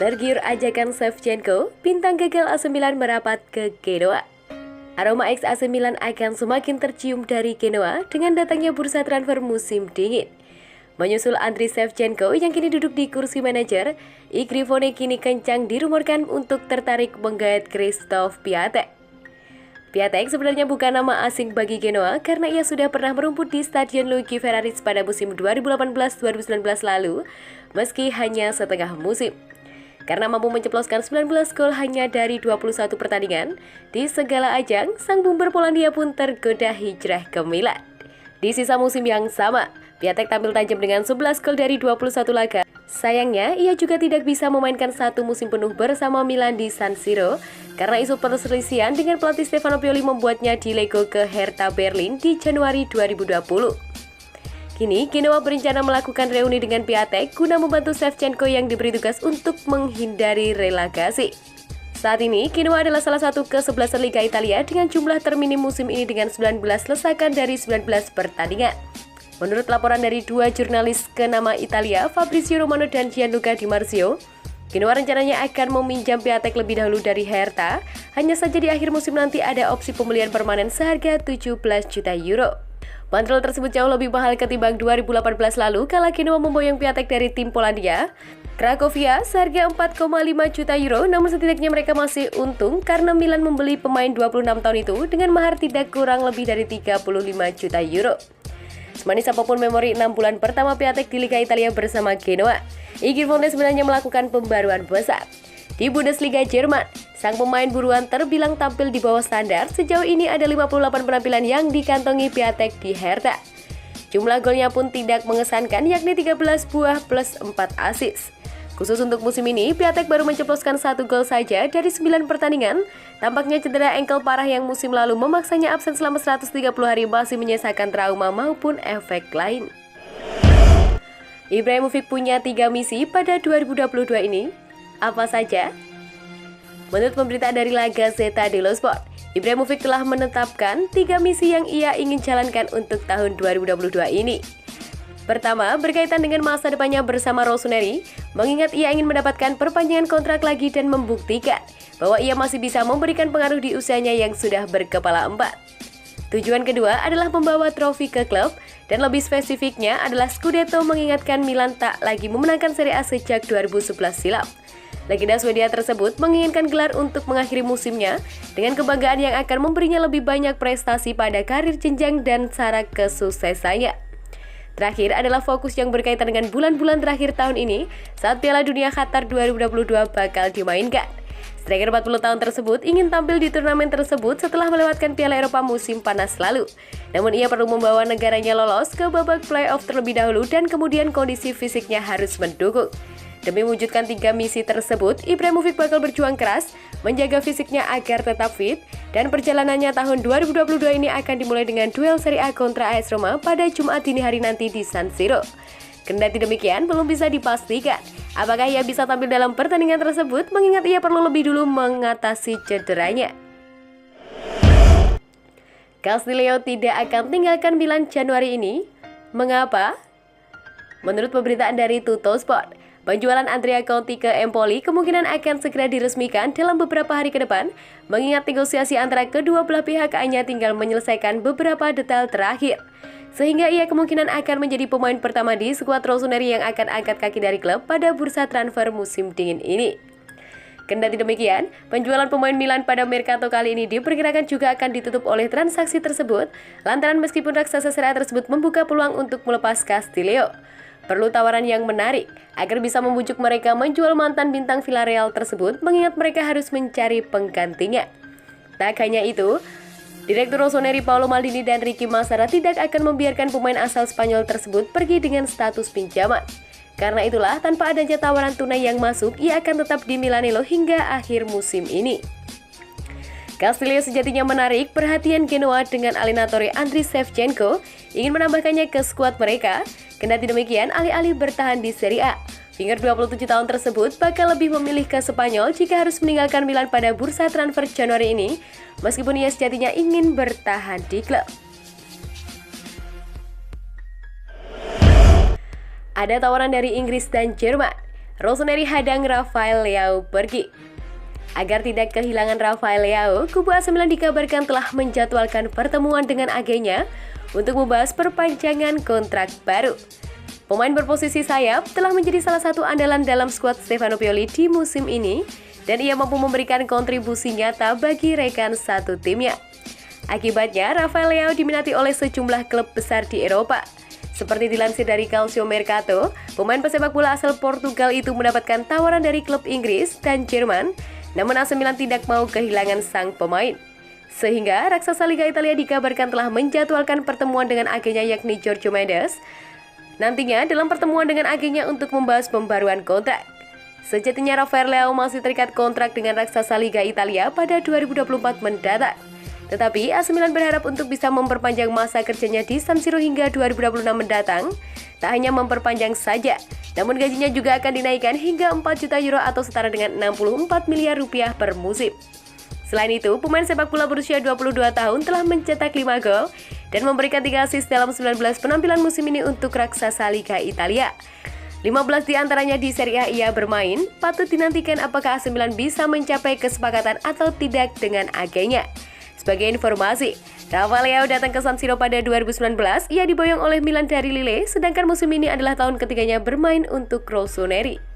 Tergiur ajakan Shevchenko, bintang gagal AC Milan merapat ke Genoa. Aroma ex AC Milan akan semakin tercium dari Genoa dengan datangnya bursa transfer musim dingin. Menyusul Andriy Shevchenko yang kini duduk di kursi manajer, I Grifone kini kencang dirumorkan untuk tertarik menggait Krzysztof Piatek. Piatek sebenarnya bukan nama asing bagi Genoa karena ia sudah pernah merumput di Stadion Luigi Ferraris pada musim 2018-2019 lalu, meski hanya setengah musim. Karena mampu menceploskan 19 gol hanya dari 21 pertandingan, di segala ajang, sang bumper Polandia pun tergoda hijrah ke Milan. Di sisa musim yang sama, Piatek tampil tajam dengan 11 gol dari 21 laga. Sayangnya, ia juga tidak bisa memainkan satu musim penuh bersama Milan di San Siro, karena isu perselisihan dengan pelatih Stefano Pioli membuatnya dilego ke Hertha Berlin di Januari 2020. Kini, Genoa berencana melakukan reuni dengan Piatek guna membantu Shevchenko yang diberi tugas untuk menghindari relegasi. Saat ini, Genoa adalah salah satu ke-11 Liga Italia dengan jumlah terminim musim ini dengan 19 lesakan dari 19 pertandingan. Menurut laporan dari dua jurnalis kenama Italia, Fabrizio Romano dan Gianluca Di Marzio, Genoa rencananya akan meminjam Piatek lebih dahulu dari Hertha, hanya saja di akhir musim nanti ada opsi pembelian permanen seharga 17 juta euro. Bandrol tersebut jauh lebih mahal ketimbang 2018 lalu kala Genoa memboyong Piatek dari tim Polandia, Cracovia seharga 4,5 juta euro, namun setidaknya mereka masih untung karena Milan membeli pemain 26 tahun itu dengan mahar tidak kurang lebih dari 35 juta euro. Semanis apapun memori 6 bulan pertama Piatek di Liga Italia bersama Genoa, I Grifone sebenarnya melakukan pembaruan besar. Di Bundesliga Jerman, sang pemain buruan terbilang tampil di bawah standar. Sejauh ini ada 58 penampilan yang dikantongi Piatek di Hertha. Jumlah golnya pun tidak mengesankan, yakni 13 buah plus 4 assist. Khusus untuk musim ini, Piatek baru menceploskan 1 gol saja dari 9 pertandingan. Tampaknya cedera engkel parah yang musim lalu memaksanya absen selama 130 hari masih menyisakan trauma maupun efek lain. Ibrahimovic punya 3 misi pada 2022 ini. Apa saja? Menurut pemberitaan dari La Gazzetta dello Sport, Ibrahimovic telah menetapkan 3 misi yang ia ingin jalankan untuk tahun 2022 ini. Pertama, berkaitan dengan masa depannya bersama Rossoneri, mengingat ia ingin mendapatkan perpanjangan kontrak lagi dan membuktikan bahwa ia masih bisa memberikan pengaruh di usianya yang sudah berkepala 4. Tujuan kedua adalah membawa trofi ke klub, dan lebih spesifiknya adalah Scudetto, mengingatkan Milan tak lagi memenangkan Serie A sejak 2011 silam. Legenda Swedia tersebut menginginkan gelar untuk mengakhiri musimnya dengan kebanggaan yang akan memberinya lebih banyak prestasi pada karir jenjang dan syarat kesuksesannya. Terakhir adalah fokus yang berkaitan dengan bulan-bulan terakhir tahun ini saat Piala Dunia Qatar 2022 bakal dimainkan. Striker 40 tahun tersebut ingin tampil di turnamen tersebut setelah melewatkan Piala Eropa musim panas lalu. Namun ia perlu membawa negaranya lolos ke babak playoff terlebih dahulu dan kemudian kondisi fisiknya harus mendukung. Demi mewujudkan 3 misi tersebut, Ibrahimovic bakal berjuang keras, menjaga fisiknya agar tetap fit, dan perjalanannya tahun 2022 ini akan dimulai dengan duel Serie A kontra AS Roma pada Jumat dini hari nanti di San Siro. Kendati demikian, belum bisa dipastikan apakah ia bisa tampil dalam pertandingan tersebut, mengingat ia perlu lebih dulu mengatasi cederanya. Castillo tidak akan tinggalkan Milan Januari ini. Mengapa? Menurut pemberitaan dari Tuttosport, penjualan Andrea Conti ke Empoli kemungkinan akan segera diresmikan dalam beberapa hari ke depan, mengingat negosiasi antara kedua belah pihak hanya tinggal menyelesaikan beberapa detail terakhir. Sehingga ia kemungkinan akan menjadi pemain pertama di skuad Rossoneri yang akan angkat kaki dari klub pada bursa transfer musim dingin ini. Kendati demikian, penjualan pemain Milan pada Mercato kali ini diperkirakan juga akan ditutup oleh transaksi tersebut, lantaran meskipun raksasa Serie A tersebut membuka peluang untuk melepas Castillo, perlu tawaran yang menarik agar bisa membujuk mereka menjual mantan bintang Villarreal tersebut, mengingat mereka harus mencari penggantinya. Tak hanya itu, Direktur Rossoneri Paolo Maldini dan Ricky Massara tidak akan membiarkan pemain asal Spanyol tersebut pergi dengan status pinjaman. Karena itulah, tanpa adanya tawaran tunai yang masuk, ia akan tetap di Milanello hingga akhir musim ini. Castillo sejatinya menarik perhatian Genoa dengan allenatore Andriy Shevchenko ingin menambahkannya ke skuad mereka. Kendati demikian, alih-alih bertahan di Serie A, winger 27 tahun tersebut bakal lebih memilih ke Spanyol jika harus meninggalkan Milan pada bursa transfer Januari ini, meskipun ia sejatinya ingin bertahan di klub. Ada tawaran dari Inggris dan Jerman. Rossoneri hadang Rafael Leao pergi. Agar tidak kehilangan Rafael Leao, kubu AC Milan dikabarkan telah menjadwalkan pertemuan dengan agennya untuk membahas perpanjangan kontrak baru. Pemain berposisi sayap telah menjadi salah satu andalan dalam skuad Stefano Pioli di musim ini dan ia mampu memberikan kontribusi nyata bagi rekan satu timnya. Akibatnya, Rafael Leao diminati oleh sejumlah klub besar di Eropa. Seperti dilansir dari Calcio Mercato, pemain pesepak bola asal Portugal itu mendapatkan tawaran dari klub Inggris dan Jerman, namun AC Milan tidak mau kehilangan sang pemain. Sehingga raksasa Liga Italia dikabarkan telah menjadwalkan pertemuan dengan agennya yakni Jorge Mendes. Nantinya dalam pertemuan dengan agennya untuk membahas pembaruan kontrak. Sejatinya Rafael Leao masih terikat kontrak dengan raksasa Liga Italia pada 2024 mendatang. Tetapi AC Milan berharap untuk bisa memperpanjang masa kerjanya di San Siro hingga 2026 mendatang. Tak hanya memperpanjang saja, namun gajinya juga akan dinaikkan hingga 4 juta euro atau setara dengan 64 miliar rupiah per musim. Selain itu, pemain sepak bola berusia 22 tahun telah mencetak 5 gol dan memberikan 3 assist dalam 19 penampilan musim ini untuk raksasa Liga Italia. 15 di antaranya di Serie A ia bermain. Patut dinantikan apakah AC Milan bisa mencapai kesepakatan atau tidak dengan agennya. Sebagai informasi, Rafael Leao datang ke San Siro pada 2019. Ia diboyong oleh Milan dari Lille, sedangkan musim ini adalah tahun ketiganya bermain untuk Rossoneri.